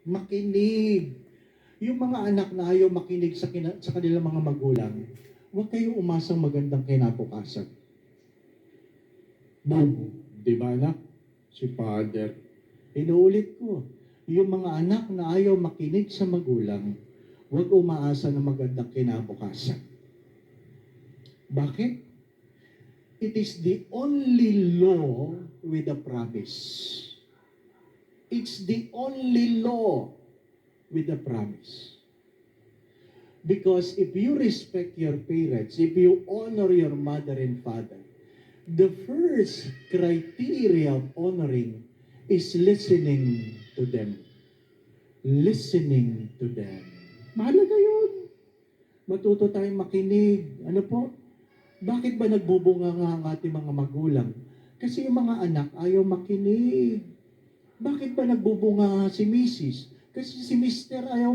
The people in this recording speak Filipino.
Makinig. Yung mga anak na ayaw makinig sa kanilang mga magulang, huwag kayo umasang magandang kinabukasan. Boom! Di ba anak? Si Father. Inuulit ko, yung mga anak na ayaw makinig sa magulang, huwag umaasa ng magandang kinabukasan. Bakit? It is the only law with a promise. It's the only law with a promise. Because if you respect your parents, if you honor your mother and father, the first criteria of honoring is listening to them. Listening to them. Mahalaga yun. Matuto tayong makinig. Ano po? Bakit ba nagbubunga nga ang ating mga magulang? Kasi yung mga anak ayaw makinig. Bakit ba nagbubunga si Mrs.? Kasi si Mr. ayaw